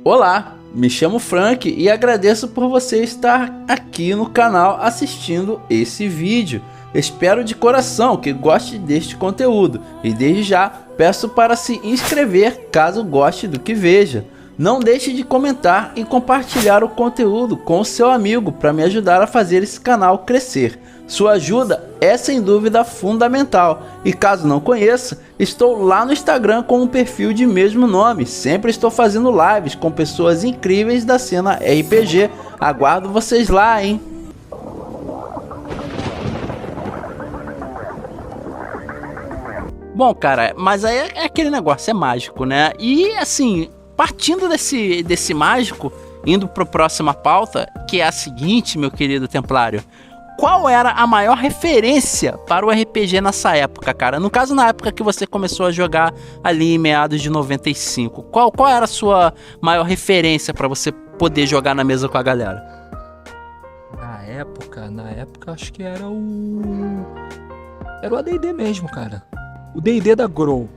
Olá, me chamo Frank e agradeço por você estar aqui no canal assistindo esse vídeo. Espero de coração que goste deste conteúdo e desde já peço para se inscrever caso goste do que veja. Não deixe de comentar e compartilhar o conteúdo com o seu amigo para me ajudar a fazer esse canal crescer. Sua ajuda é sem dúvida fundamental. E caso não conheça, estou lá no Instagram com um perfil de mesmo nome. Sempre estou fazendo lives com pessoas incríveis da cena RPG. Aguardo vocês lá, hein? Bom, cara, mas aí é aquele negócio, é mágico, né? E assim, partindo desse mágico, indo para a próxima pauta, que é a seguinte, meu querido Templário. Qual era a maior referência para o RPG nessa época, cara? No caso, na época que você começou a jogar ali em meados de 95. Qual era a sua maior referência para você poder jogar na mesa com a galera? Na época acho que era o AD&D mesmo, cara. O D&D da Grow,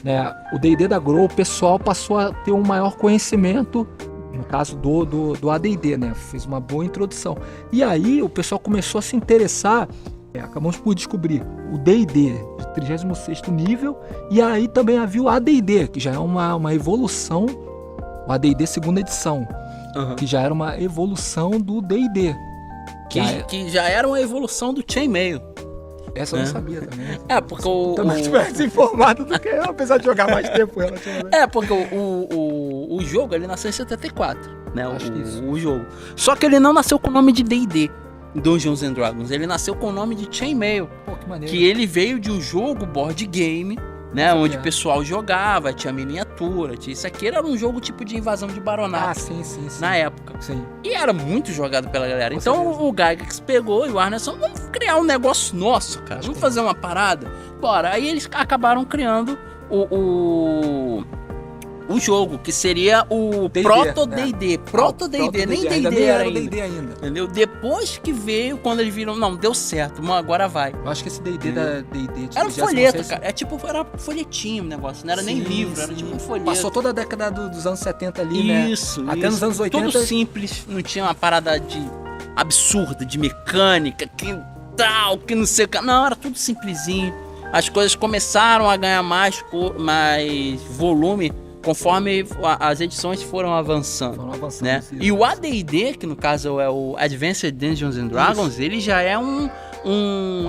né? O D&D da Grow, o pessoal passou a ter um maior conhecimento, no caso do AD&D, né? Fez uma boa introdução. E aí o pessoal começou a se interessar, acabamos por descobrir o D&D de 36º nível, e aí também havia o AD&D, que já é uma evolução, o AD&D 2ª edição, que já era uma evolução do D&D. Que já era uma evolução do Chainmail. Essa eu não sabia também. Porque também tivesse informado do que eu, apesar de jogar mais tempo relativamente. Porque o jogo ele nasceu em 74, né? O jogo. Só que ele não nasceu com o nome de D&D, Dungeons and Dragons. Ele nasceu com o nome de Chainmail. Pô, que maneiro. Que ele veio de um jogo board game, né? Onde o pessoal jogava, tinha miniatura, tinha isso aqui. Era um jogo tipo de invasão de baronato. Sim. Na época. Sim. E era muito jogado pela galera. Com então certeza. o Gygax pegou e o Arneson, vamos criar um negócio nosso, cara. Vamos fazer uma parada? Bora. Aí eles acabaram criando o jogo, que seria o Proto-D&D. Proto-D&D, nem D&D era ainda. Entendeu? Depois que veio, quando eles viram, não, deu certo, agora vai. Eu acho que esse D&D da D&D... Era um folheto, cara. Era folhetinho o negócio, não era nem livro, era tipo um folheto. Passou toda a década dos anos 70 ali, né? Até nos anos 80. Tudo simples, não tinha uma parada absurda de mecânica, que não sei o que. Não, era tudo simplesinho. As coisas começaram a ganhar mais volume conforme as edições foram avançando, né? E o AD&D, que no caso é o Advanced Dungeons and Dragons, ele já é um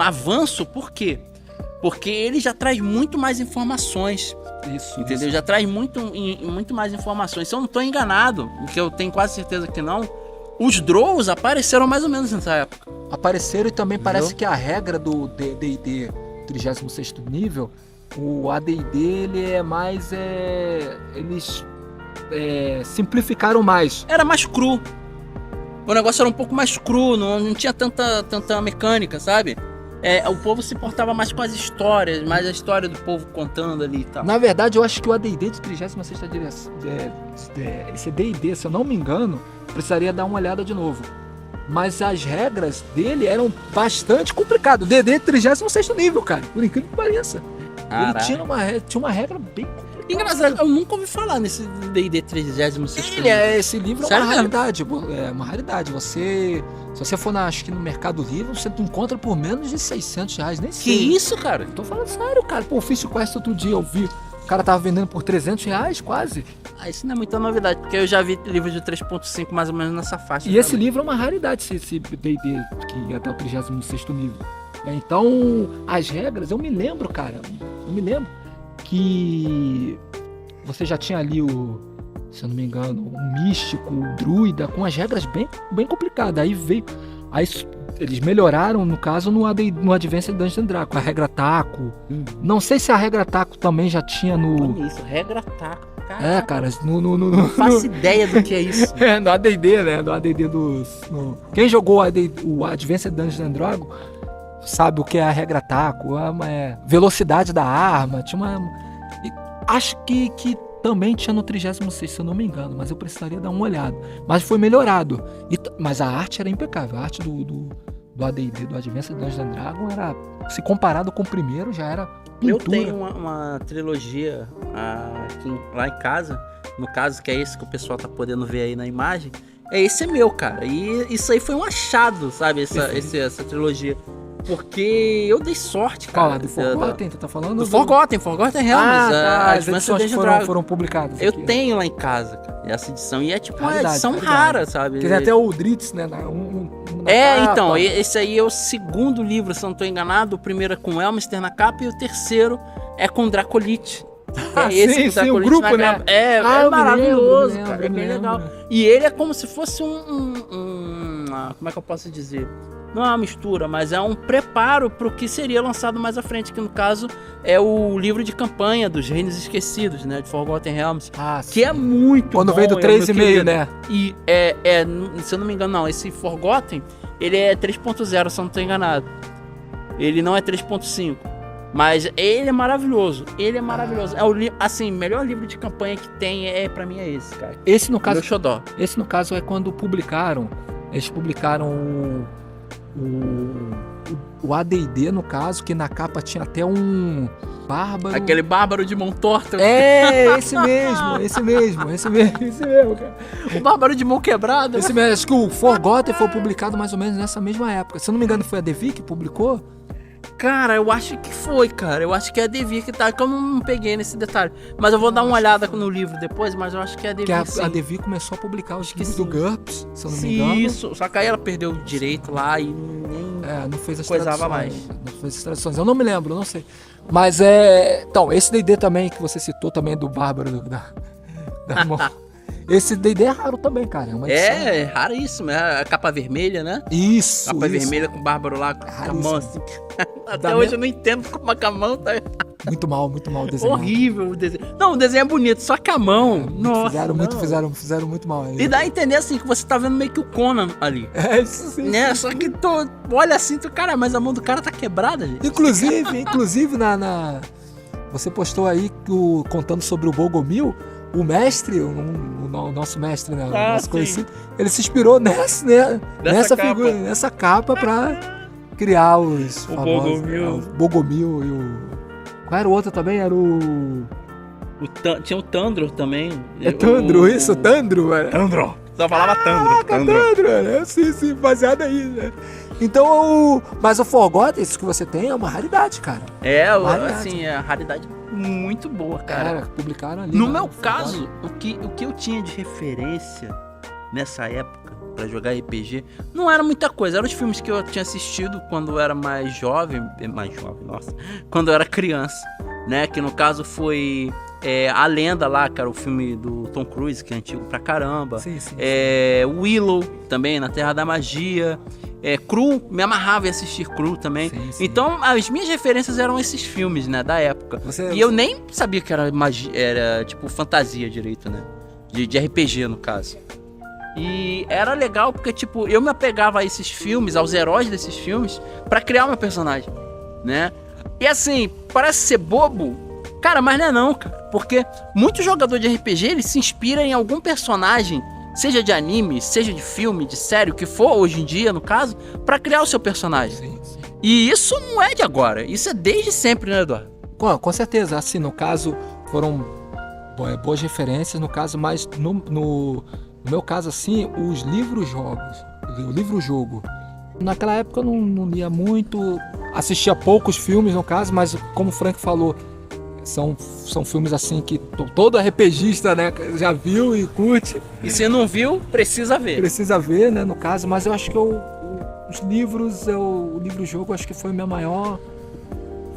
avanço. Por quê? Porque ele já traz muito mais informações. Entendeu? Já traz muito mais informações. Se eu não estou enganado, que eu tenho quase certeza que não, os Drows apareceram mais ou menos nessa época. Apareceram, e também parece que a regra do D&D 36º nível, o AD&D, ele é mais... eles simplificaram mais. Era mais cru. O negócio era um pouco mais cru, não tinha tanta mecânica, sabe? O povo se portava mais com as histórias, mais a história do povo contando ali e tal. Na verdade, eu acho que o AD&D de 36ª direção, esse D&D, se eu não me engano, precisaria dar uma olhada de novo. Mas as regras dele eram bastante complicadas. O D&D 36º nível, cara, por incrível que pareça. Ele tinha uma regra bem complicada. Engraçado, eu nunca ouvi falar nesse D&D 36º. Esse livro é uma raridade. É uma raridade. Se você for acho que no Mercado Livre, você encontra por menos de R$600, nem sei. Que isso, cara? Tô falando sério, cara. Pô, o Office Quest outro dia eu vi. O cara tava vendendo por R$300 quase. Isso não é muita novidade, porque eu já vi livro de 3.5 mais ou menos nessa faixa. E esse livro é uma raridade, esse D&D, que até o 36º nível. Então, as regras, eu me lembro que você já tinha ali se eu não me engano, um místico, um druida, com as regras bem complicadas. Aí eles melhoraram, no caso, no Advanced Dungeons and Dragons, com a regra taco. Não sei se a regra taco também já tinha no... Olha isso, regra taco. Caraca, cara, não faço ideia do que é isso. No AD&D, né? No AD&D Quem jogou o Advanced Dungeons and Dragons sabe o que é a regra taco, velocidade da arma, acho que também tinha no 36º, se eu não me engano, mas eu precisaria dar uma olhada. Mas foi melhorado. Mas a arte era impecável. A arte do AD&D, do Advanced Dungeons and Dragons, era, se comparado com o primeiro, já era pintura. Eu tenho uma trilogia lá em casa, no caso, que é esse que o pessoal tá podendo ver aí na imagem, esse é meu, cara. E isso aí foi um achado, sabe? Essa trilogia. Porque eu dei sorte, cara. Qual? Do Forgotten, tu tá falando? Do Forgotten Realms. As edições foram publicadas. Eu tenho lá em casa, cara, essa edição. E é tipo uma Raridade, edição rara, sabe? Que tem até o Dritz, né? Na então, capa. esse aí é o segundo livro, se eu não tô enganado. O primeiro é com Elminster na capa e o terceiro é com Dracolite. Sim, o grupo, né? É maravilhoso, lembro, cara. É bem legal. E ele é como se fosse como é que eu posso dizer? Não é uma mistura, mas é um preparo para o que seria lançado mais à frente, que no caso é o livro de campanha dos Reinos Esquecidos, né, de Forgotten Realms, que é muito Quando bom. veio do 3,5, né? E se eu não me engano, não, esse Forgotten, ele é 3.0, se eu não estou enganado. Ele não é 3.5. Mas ele é maravilhoso. É o melhor livro de campanha que tem, pra mim é esse, cara. Esse no caso, meu xodó. Esse no caso é quando eles publicaram o AD&D, no caso, que na capa tinha até um bárbaro. Aquele bárbaro de mão torta. Esse mesmo, cara. O bárbaro de mão quebrada. Esse mesmo, acho que o Forgotten foi publicado mais ou menos nessa mesma época. Se eu não me engano, foi a Devi que publicou. Cara, eu acho que foi, cara. Eu acho que é a Devi que tá, que eu não peguei nesse detalhe. Mas eu vou dar uma olhada no livro depois, mas eu acho que é a Devi, a Devi começou a publicar os livros do GURPS, se eu não me engano. Isso, só que aí ela perdeu o direito lá e nem não fez as coisava mais. Não fez as traduções. Eu não me lembro, não sei. Mas então, esse D&D também que você citou também do Bárbaro da mão. Esse D&D é raro também, cara. É raríssimo. É a capa vermelha, né? Isso. Capa vermelha com o Bárbaro lá com a mão assim. Até hoje eu não entendo como a mão tá. Muito mal o desenho. Horrível o desenho. Não, o desenho é bonito, só que a mão. Nossa. Fizeram muito mal. E dá a entender assim que você tá vendo meio que o Conan ali. Isso sim. Né? Só que olha assim, cara, mas a mão do cara tá quebrada, gente. Inclusive você postou aí contando sobre o Bogomil. O mestre, o nosso mestre, né, o nosso conhecido, ele se inspirou nessa figura, nessa capa pra criar os famosos, o Bogomil e o... Qual era o outro também? Era tinha o Tandro também. Tandro, isso, Tandro. Tandro. Só falava Tandro. Tandro, né? Sim, baseado aí, né? Então, mas o Forgotten, isso que você tem é uma raridade, cara. Assim, é a raridade muito boa, cara. Publicaram ali. No meu caso, o que eu tinha de referência nessa época pra jogar RPG não era muita coisa. Eram os filmes que eu tinha assistido quando eu era mais jovem, nossa, quando eu era criança, né? Que no caso foi A Lenda lá, que era o filme do Tom Cruise, que é antigo pra caramba. Sim. Willow também, Na Terra da Magia. Cru, me amarrava em assistir Cru também. Sim. Então as minhas referências eram esses filmes, né, da época. Eu nem sabia que era magia, era tipo fantasia direito, né, de RPG no caso. E era legal porque tipo eu me apegava a esses filmes, aos heróis desses filmes, pra criar o meu personagem, né. E assim, parece ser bobo, cara, mas não é não, cara, porque muito jogador de RPG ele se inspira em algum personagem, seja de anime, seja de filme, de série, o que for hoje em dia, no caso, pra criar o seu personagem. Sim. E isso não é de agora, isso é desde sempre, né, Eduardo? Com certeza, assim, no caso, foram boas referências, no caso, mas no meu caso, assim, os livros-jogos, o livro-jogo. Naquela época eu não lia muito, assistia poucos filmes, no caso, mas como o Frank falou, são filmes assim que todo RPGista, né, já viu e curte. E se não viu, precisa ver. Precisa ver, né, no caso, mas eu acho que os livros, o livro-jogo, acho que foi a minha maior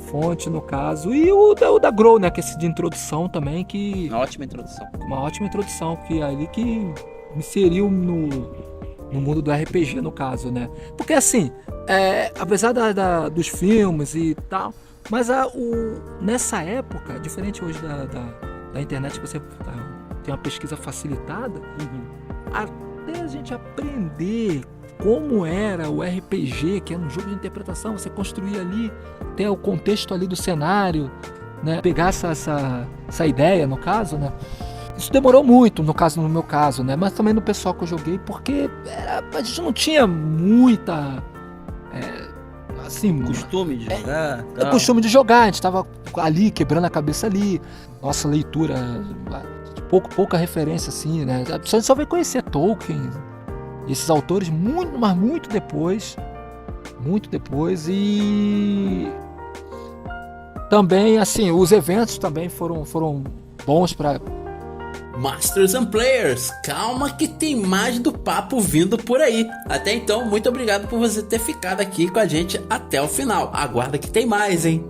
fonte, no caso. E o da Grow, né, que é esse de introdução também, que... Uma ótima introdução. Uma ótima introdução, que é ali que me inseriu no mundo do RPG, no caso, né. Porque assim, apesar dos filmes e tal... Mas nessa época, diferente hoje da internet, que você tem uma pesquisa facilitada, até a gente aprender como era o RPG, que era um jogo de interpretação, você construía ali, ter o contexto ali do cenário, né? Pegar essa ideia, no caso, né? Isso demorou muito, no meu caso, né? Mas também no pessoal que eu joguei, porque a gente não tinha muita... assim, costume de jogar. Costume de jogar, a gente tava ali quebrando a cabeça ali. Nossa leitura, tipo, pouca referência assim, né? A pessoa só vai conhecer Tolkien, esses autores muito, mas muito depois, e também assim, os eventos também foram bons para Masters and Players, calma que tem mais do papo vindo por aí. Até então, muito obrigado por você ter ficado aqui com a gente até o final. Aguarda que tem mais, hein?